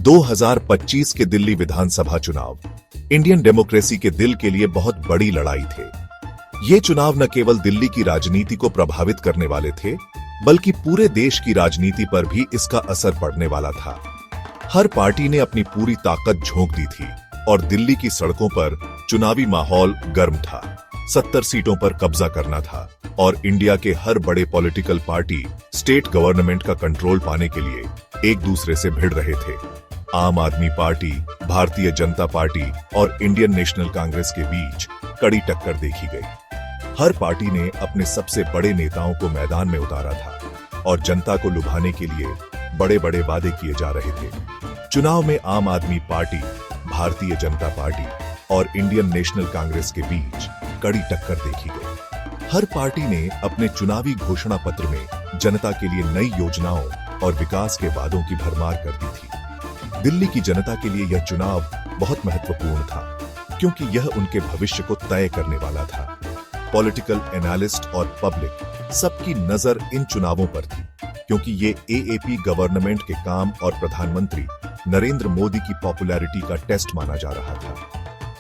2025 के दिल्ली विधानसभा चुनाव Indian democracy के दिल के लिए बहुत बड़ी लड़ाई थे। ये चुनाव न केवल दिल्ली की राजनीति को प्रभावित करने वाले थे, बल्कि पूरे देश की राजनीति पर भी इसका असर पड़ने वाला था। हर पार्टी ने अपनी पूरी ताकत झोंक दी थी और दिल्ली की सड़कों पर चुनावी माहौल गर्म था। 70 सीटों पर कब्जा करना था और इंडिया के हर बड़े पॉलिटिकल पार्टी स्टेट गवर्नमेंट का कंट्रोल पाने के लिए एक दूसरे से भिड़ रहे थे। आम आदमी पार्टी, भारतीय जनता पार्टी और इंडियन नेशनल कांग्रेस के बीच कड़ी टक्कर देखी गई। हर पार्टी ने अपने सबसे बड़े नेताओं को मैदान में उतारा था और जनता को लुभाने के लिए बड़े बड़े वादे किए जा रहे थे। चुनाव में आम आदमी पार्टी, भारतीय जनता पार्टी और इंडियन नेशनल कांग्रेस के बीच कड़ी टक्कर देखी गई। हर पार्टी ने अपने चुनावी घोषणा पत्र में जनता के लिए नई योजनाओं और विकास के वादों की भरमार कर दी थी। दिल्ली की जनता के लिए यह चुनाव बहुत महत्वपूर्ण था, क्योंकि यह उनके भविष्य को तय करने वाला था। पॉलिटिकल एनालिस्ट और पब्लिक सबकी नजर इन चुनावों पर थी, क्योंकि ये एएपी गवर्नमेंट के काम और प्रधानमंत्री नरेंद्र मोदी की पॉपुलैरिटी का टेस्ट माना जा रहा था।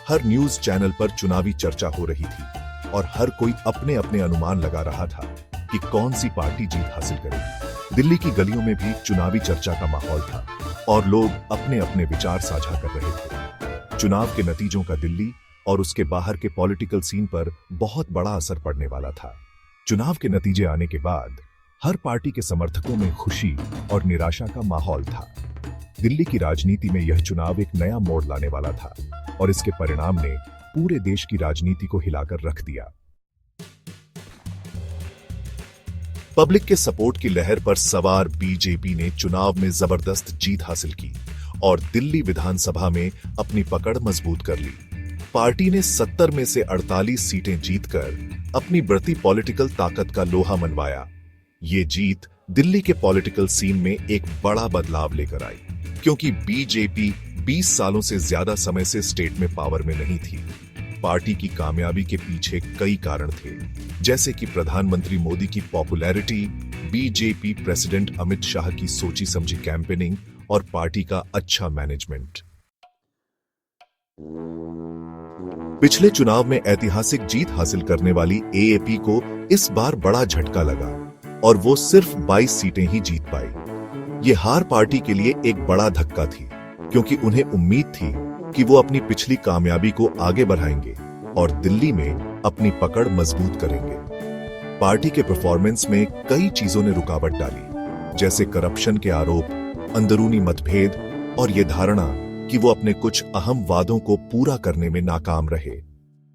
हर न्यूज चैनल पर चुनावी चर्चा हो रही थी और हर कोई अपने अपने अनुमान लगा रहा था कि कौन सी पार्टी जीत हासिल करेगी। दिल्ली की गलियों में भी चुनावी चर्चा का माहौल था और लोग अपने अपने विचार साझा कर रहे थे। चुनाव के नतीजों का दिल्ली और उसके बाहर के पॉलिटिकल सीन पर बहुत बड़ा असर पड़ने वाला था। चुनाव के नतीजे आने के बाद हर पार्टी के समर्थकों में खुशी और निराशा का माहौल था। दिल्ली की राजनीति में यह चुनाव एक नया मोड़ लाने वाला था और इसके परिणाम ने पूरे देश की राजनीति को हिलाकर रख दिया। पब्लिक के सपोर्ट की लहर पर सवार बीजेपी ने चुनाव में जबरदस्त जीत हासिल की और दिल्ली विधानसभा में अपनी पकड़ मजबूत कर ली। पार्टी ने 70 में से 48 सीटें जीतकर अपनी बढ़ती पॉलिटिकल ताकत का लोहा मनवाया। ये जीत दिल्ली के पॉलिटिकल सीन में एक बड़ा बदलाव लेकर आई, क्योंकि बीजेपी 20 सालों से ज्यादा समय से स्टेट में पावर में नहीं थी। पार्टी की कामयाबी के पीछे कई कारण थे, जैसे कि प्रधानमंत्री मोदी की popularity, BJP president Amit Shah की सोची समझी कैंपेनिंग और पार्टी का अच्छा मैनेजमेंट। पिछले चुनाव में ऐतिहासिक जीत हासिल करने वाली एएपी को इस बार बड़ा झटका लगा और वो सिर्फ 22 सीटें ही जीत पाई। ये हार पार्टी के लिए एक बड़ा धक्का थी, क्योंकि उन्हें उम्मीद थी कि वो अपनी पिछली कामयाबी को आगे बढ़ाएंगे और दिल्ली में अपनी पकड़ मजबूत करेंगे। पार्टी के परफॉर्मेंस में कई चीजों ने रुकावट डाली, जैसे करप्शन के आरोप, अंदरूनी मतभेद और ये धारणा कि वो अपने कुछ अहम वादों को पूरा करने में नाकाम रहे।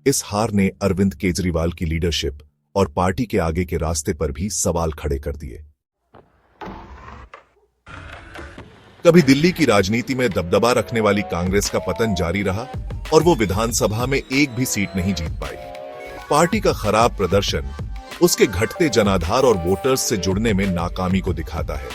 इस हार ने अरविंद केजरीवाल की लीडरशिप और पार्टी के आगे के रास्ते पर भी सवाल खड़े कर दिए। कभी दिल्ली की राजनीति में दबदबा रखने वाली कांग्रेस का पतन जारी रहा और वो विधानसभा में एक भी सीट नहीं जीत पाई। पार्टी का खराब प्रदर्शन उसके घटते जनाधार और वोटर्स से जुड़ने में नाकामी को दिखाता है।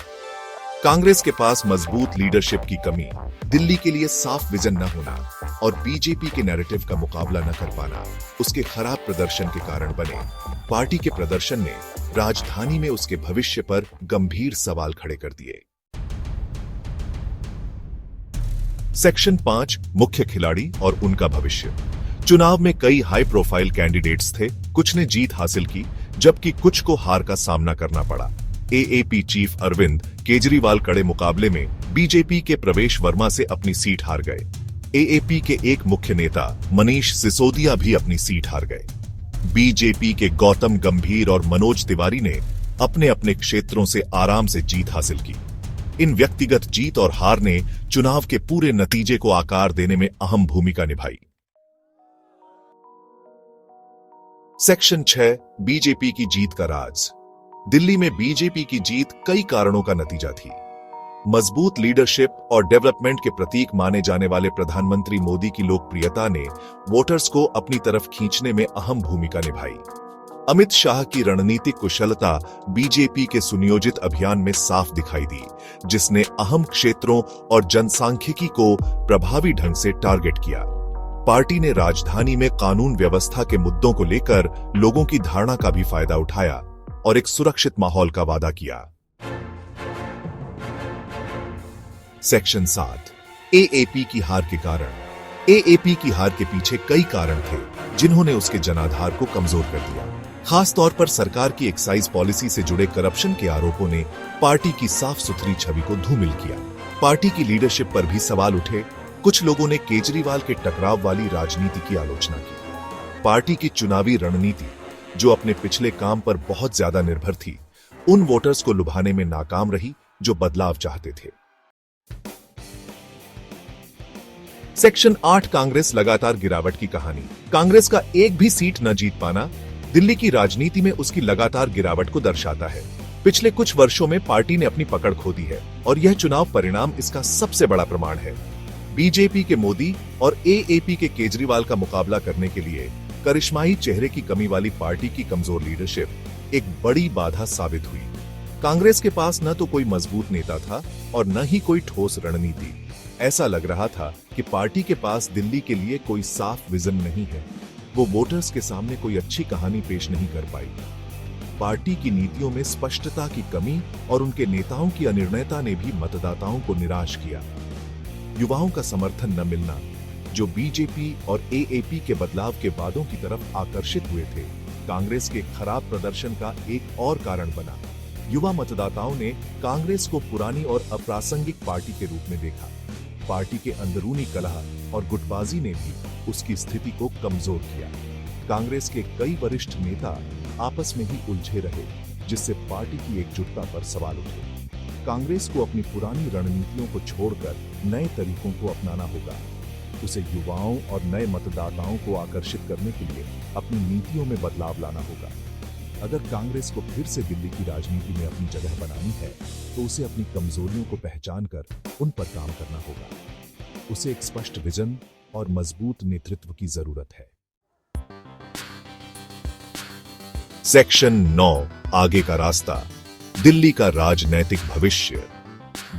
कांग्रेस के पास मजबूत लीडरशिप की कमी, दिल्ली के लिए साफ विजन न होना और बीजेपी के नैरेटिव का मुकाबला न कर पाना उसके खराब प्रदर्शन के कारण बने। पार्टी के प्रदर्शन ने राजधानी में उसके भविष्य पर गंभीर सवाल खड़े कर दिए। सेक्शन 5, मुख्य खिलाड़ी और उनका भविष्य। चुनाव में कई हाई प्रोफाइल कैंडिडेट्स थे। कुछ ने जीत हासिल की, जबकि कुछ को हार का सामना करना पड़ा। एएपी चीफ अरविंद केजरीवाल कड़े मुकाबले में बीजेपी के प्रवेश वर्मा से अपनी सीट हार गए। एएपी के एक मुख्य नेता मनीष सिसोदिया भी अपनी सीट हार गए। बीजेपी के गौतम गंभीर और मनोज तिवारी ने अपने अपने क्षेत्रों से आराम से जीत हासिल की। इन व्यक्तिगत जीत और हार ने चुनाव के पूरे नतीजे को आकार देने में अहम भूमिका निभाई। सेक्शन 6, बीजेपी की जीत का राज। दिल्ली में बीजेपी की जीत कई कारणों का नतीजा थी। मजबूत लीडरशिप और डेवलपमेंट के प्रतीक माने जाने वाले प्रधानमंत्री मोदी की लोकप्रियता ने वोटर्स को अपनी तरफ खींचने में अहम भूमिका निभाई। अमित शाह की रणनीतिक कुशलता बीजेपी के सुनियोजित अभियान में साफ दिखाई दी, जिसने अहम क्षेत्रों और जनसांख्यिकी को प्रभावी ढंग से टारगेट किया। पार्टी ने राजधानी में कानून व्यवस्था के मुद्दों को लेकर लोगों की धारणा का भी फायदा उठाया और एक सुरक्षित माहौल का वादा किया। सेक्शन 7, एएपी की हार के कारण। एएपी की हार के पीछे कई कारण थे जिन्होंने उसके जनाधार को कमजोर कर दिया। खास तौर पर सरकार की एक्साइज पॉलिसी से जुड़े करप्शन के आरोपों ने पार्टी की साफ सुथरी छवि को धूमिल किया। पार्टी की लीडरशिप पर भी सवाल उठे। कुछ लोगों ने केजरीवाल के टकराव वाली राजनीति की आलोचना की। पार्टी की चुनावी रणनीति, जो अपने पिछले काम पर बहुत ज्यादा निर्भर थी, उन वोटर्स को लुभाने में नाकाम रही जो बदलाव चाहते थे। सेक्शन 8 कांग्रेस लगातार गिरावट की कहानी। कांग्रेस का एक भी सीट न जीत पाना दिल्ली की राजनीति में उसकी लगातार गिरावट को दर्शाता है। पिछले कुछ वर्षों में पार्टी ने अपनी पकड़ खो दी है और यह चुनाव परिणाम इसका सबसे बड़ा प्रमाण है। बीजेपी के मोदी और एएपी के केजरीवाल का मुकाबला करने के लिए करिश्माई चेहरे की कमी वाली पार्टी की कमजोर लीडरशिप एक बड़ी बाधा साबित हुई। कांग्रेस के पास न तो कोई मजबूत नेता था और न ही कोई ठोस रणनीति। ऐसा लग रहा था कि पार्टी के पास दिल्ली के लिए कोई साफ विजन नहीं है। वो वोटर्स के सामने कोई अच्छी कहानी पेश नहीं कर पाई। पार्टी की नीतियों में स्पष्टता की कमी और उनके नेताओं की अनिर्णयता ने भी मतदाताओं को निराश किया। युवाओं का समर्थन न मिलना, जो बीजेपी और एएपी के बदलाव के वादों की तरफ आकर्षित हुए थे, कांग्रेस के खराब प्रदर्शन का एक और कारण बना। युवा मतदाताओं ने कांग्रेस को पुरानी और अप्रासंगिक पार्टी के रूप में देखा। पार्टी के अंदरूनी कलह और गुटबाजी ने भी उसकी स्थिति को कमजोर किया। कांग्रेस के कई वरिष्ठ नेता आपस में ही उलझे रहे, जिससे पार्टी की एकजुटता पर सवाल उठे। कांग्रेस को अपनी पुरानी रणनीतियों को छोड़कर नए तरीकों को अपनाना होगा। उसे युवाओं और नए मतदाताओं को आकर्षित करने के लिए अपनी नीतियों में बदलाव लाना होगा। अगर कांग्रेस को फिर से दिल्ली की राजनीति में अपनी जगह बनानी है, तो उसे अपनी कमजोरियों को पहचान कर उन पर काम करना होगा। उसे एक स्पष्ट विजन और मजबूत नेतृत्व की जरूरत है। सेक्शन 9 आगे का रास्ता, दिल्ली का राजनैतिक भविष्य।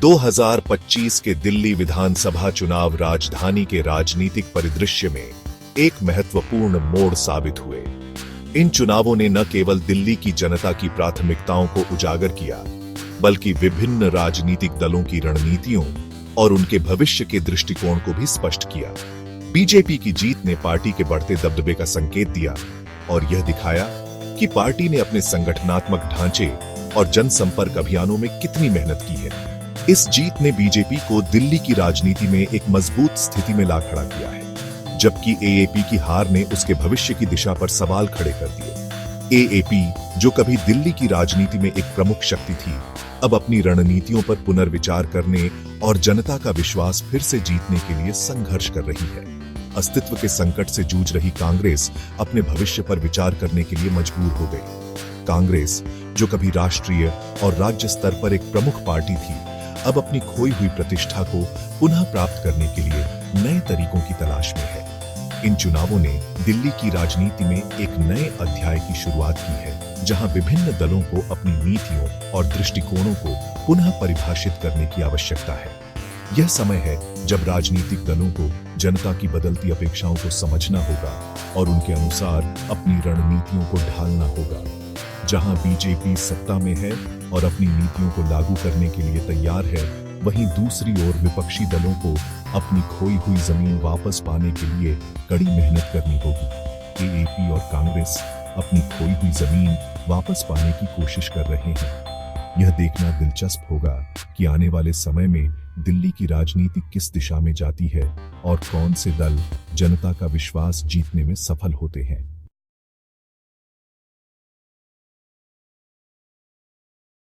2025 के दिल्ली विधानसभा चुनाव राजधानी के राजनीतिक परिदृश्य में एक महत्वपूर्ण मोड़ साबित हुए। इन चुनावों ने न केवल दिल्ली की जनता की प्राथमिकताओं को उजागर किया, बल्कि विभिन्न राजनीतिक दलों की रणनीतियों और उनके भविष्य के दृष्टिकोण को भी स्पष्ट किया। बीजेपी की जीत ने पार्टी के बढ़ते दबदबे का संकेत दिया और यह दिखाया कि पार्टी ने अपने संगठनात्मक ढांचे और जनसंपर्क अभियानों में कितनी मेहनत की है। इस जीत ने बीजेपी को दिल्ली की राजनीति में एक मजबूत स्थिति में ला खड़ा किया है, जबकि एएपी की हार ने उसके भविष्य की दिशा पर सवाल खड़े कर दिए। एएपी, जो कभी दिल्ली की राजनीति में एक प्रमुख शक्ति थी, अब अपनी रणनीतियों पर पुनर्विचार करने और जनता का विश्वास फिर से जीतने के लिए संघर्ष कर रही है। अस्तित्व के संकट से जूझ रही कांग्रेस अपने भविष्य पर विचार करने के लिए मजबूर हो गई। कांग्रेस, जो कभी राष्ट्रीय और राज्य स्तर पर एक प्रमुख पार्टी थी, अब अपनी खोई हुई प्रतिष्ठा को पुनः प्राप्त करने के लिए नए तरीकों की तलाश में है। इन चुनावों ने दिल्ली की राजनीति में एक नए अध्याय की शुरुआत की है, जहां विभिन्न दलों को अपनी नीतियों और दृष्टिकोणों को पुनः परिभाषित करने की आवश्यकता है। यह समय है जब राजनीतिक दलों को जनता की बदलती अपेक्षाओं को समझना होगा और उनके अनुसार अपनी रणनीतियों को ढालना होगा। जहां बीजेपी सत्ता में है और अपनी नीतियों को लागू करने के लिए तैयार है, वहीं दूसरी ओर विपक्षी दलों को अपनी खोई हुई जमीन वापस पाने के लिए कड़ी मेहनत करनी होगी। एएपी और कांग्रेस अपनी खोई हुई जमीन वापस पाने की कोशिश कर रहे हैं। यह देखना दिलचस्प होगा कि आने वाले समय में दिल्ली की राजनीति किस दिशा में जाती है और कौन से दल जनता का विश्वास जीतने में सफल होते हैं।